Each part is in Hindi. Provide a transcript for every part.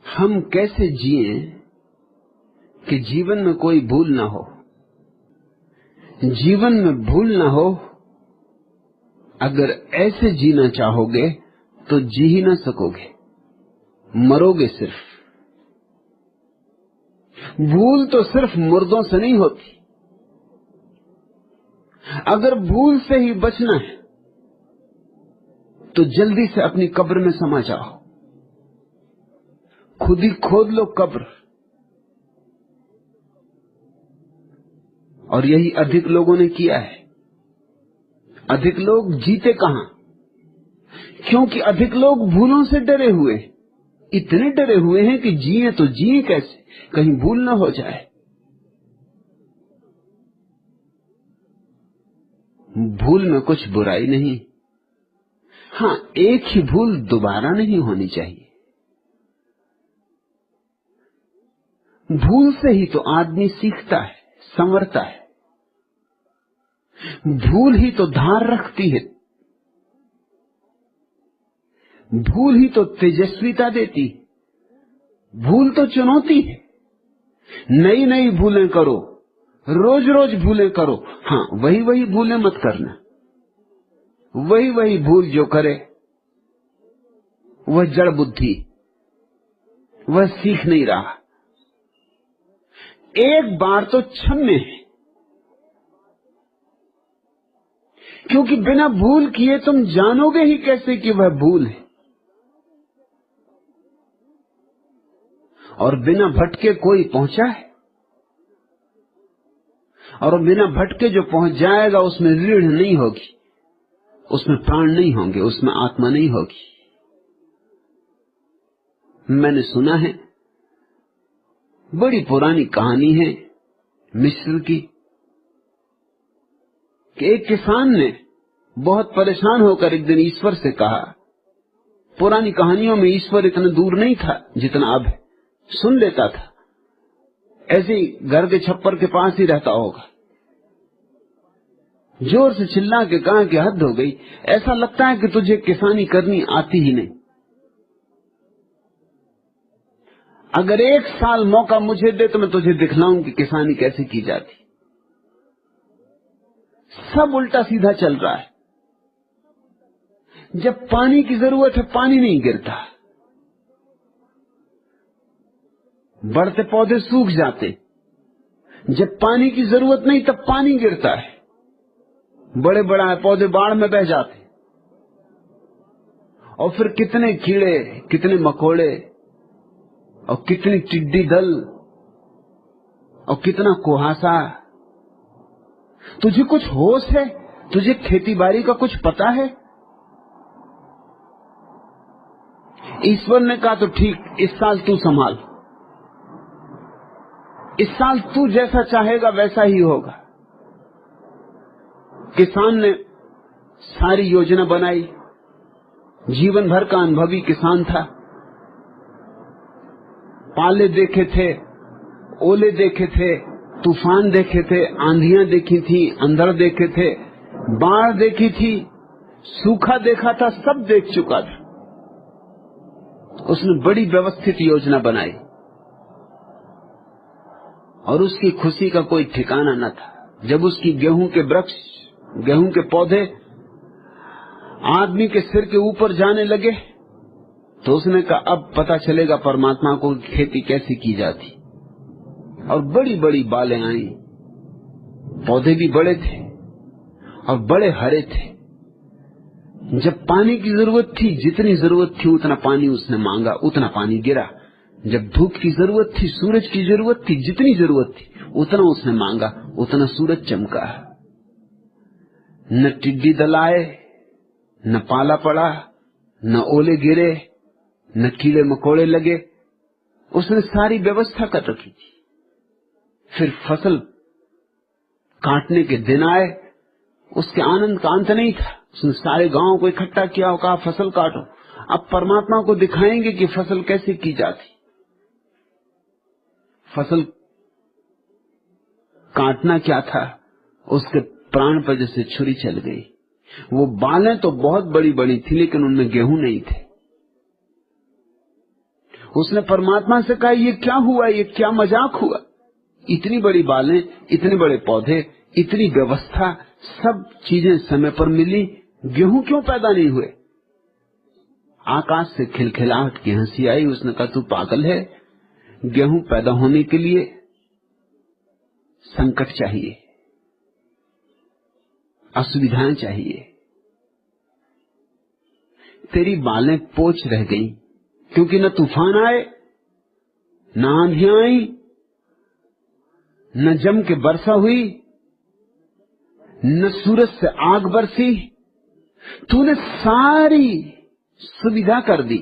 हम कैसे जिए कि जीवन में कोई भूल ना हो। जीवन में भूल ना हो, अगर ऐसे जीना चाहोगे तो जी ही ना सकोगे, मरोगे सिर्फ। भूल तो सिर्फ मुर्दों से नहीं होती। अगर भूल से ही बचना है तो जल्दी से अपनी कब्र में समा जाओ, खुद ही खोद लो कब्र। और यही अधिक लोगों ने किया है। अधिक लोग जीते कहां? क्योंकि अधिक लोग भूलों से डरे हुए, इतने डरे हुए हैं कि जिए तो जिए कैसे, कहीं भूल ना हो जाए। भूल में कुछ बुराई नहीं, हां, एक ही भूल दोबारा नहीं होनी चाहिए। भूल से ही तो आदमी सीखता है, संवरता है। भूल ही तो धार रखती है, भूल ही तो तेजस्विता देती। भूल तो चुनौती है। नई नई भूलें करो, रोज रोज भूलें करो। हां, वही वही भूलें मत करना। वही वही भूल जो करे वह जड़ बुद्धि, वह सीख नहीं रहा। एक बार तो क्षम्य है, क्योंकि बिना भूल किए तुम जानोगे ही कैसे कि वह भूल है। और बिना भटके कोई पहुंचा है, और बिना भटके जो पहुंच जाएगा उसमें रीढ़ नहीं होगी, उसमें प्राण नहीं होंगे, उसमें आत्मा नहीं होगी। मैंने सुना है, बड़ी पुरानी कहानी है मिस्र की, कि एक किसान ने बहुत परेशान होकर एक दिन ईश्वर से कहा। पुरानी कहानियों में ईश्वर इतना दूर नहीं था जितना अब है, सुन लेता था। ऐसे ही घर के छप्पर के पास ही रहता होगा। जोर से चिल्ला के कहा कि हद हो गई, ऐसा लगता है कि तुझे किसानी करनी आती ही नहीं। अगर एक साल मौका मुझे दे तो मैं तुझे दिखलाऊं कि किसानी कैसे की जाती। सब उल्टा सीधा चल रहा है। जब पानी की जरूरत है पानी नहीं गिरता, बढ़ते पौधे सूख जाते। जब पानी की जरूरत नहीं तब पानी गिरता है, बड़े बड़ा पौधे बाढ़ में बह जाते। और फिर कितने कीड़े, कितने मकोड़े, और कितनी टिड्डी दल, और कितना कुहासा। तुझे कुछ होश है? तुझे खेती बाड़ी का कुछ पता है? ईश्वर ने कहा तो ठीक, इस साल तू संभाल, इस साल तू जैसा चाहेगा वैसा ही होगा। किसान ने सारी योजना बनाई। जीवन भर का अनुभवी किसान था। पाले देखे थे, ओले देखे थे, तूफान देखे थे, आंधियां देखी थी, अंधड़ देखे थे, बाढ़ देखी थी, सूखा देखा था, सब देख चुका था। उसने बड़ी व्यवस्थित योजना बनाई और उसकी खुशी का कोई ठिकाना न था। जब उसकी गेहूं के वृक्ष, गेहूं के पौधे आदमी के सिर के ऊपर जाने लगे तो उसने कहा अब पता चलेगा परमात्मा को खेती कैसी की जाती। और बड़ी बड़ी बालें आई, पौधे भी बड़े थे और बड़े हरे थे। जब पानी की जरूरत थी, जितनी जरूरत थी उतना पानी उसने मांगा, उतना पानी गिरा। जब धूप की जरूरत थी, सूरज की जरूरत थी, जितनी जरूरत थी उतना उसने मांगा, उतना सूरज चमका। न टिड्डी दल आए, न पाला पड़ा, न ओले गिरे, न कीड़े मकोड़े लगे। उसने सारी व्यवस्था कर रखी थी। फिर फसल काटने के दिन आए, उसके आनंद का अंत नहीं था। उसने सारे गांव को इकट्ठा किया और कहा फसल काटो, अब परमात्मा को दिखाएंगे कि फसल कैसे की जाती। फसल काटना क्या था, उसके प्राण पर जैसे छुरी चल गई। वो बालें तो बहुत बड़ी बड़ी थी लेकिन उनमें गेहूं नहीं थे। उसने परमात्मा से कहा ये क्या हुआ, ये क्या मजाक हुआ, इतनी बड़ी बालें, इतने बड़े पौधे, इतनी व्यवस्था, सब चीजें समय पर मिली, गेहूं क्यों पैदा नहीं हुए? आकाश से खिलखिलाहट की हंसी आई। उसने कहा तू पागल है, गेहूं पैदा होने के लिए संकट चाहिए, असुविधाएं चाहिए। तेरी बालें पोच रह गई क्योंकि न तूफान आए, न आंधियां आई, न जम के वर्षा हुई, न सूरज से आग बरसी। तूने सारी सुविधा कर दी,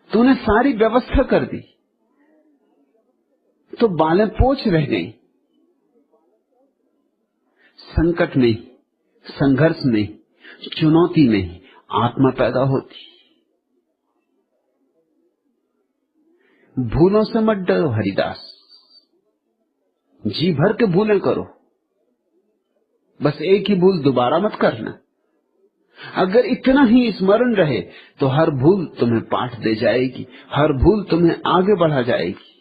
तूने सारी व्यवस्था कर दी, तो बालें पोच रह गई। संकट में, संघर्ष में, चुनौती में आत्मा पैदा होती। भूलों से मत डरो हरिदास, जी भर के भूलें करो, बस एक ही भूल दोबारा मत करना। अगर इतना ही स्मरण रहे तो हर भूल तुम्हें पाठ दे जाएगी, हर भूल तुम्हें आगे बढ़ा जाएगी।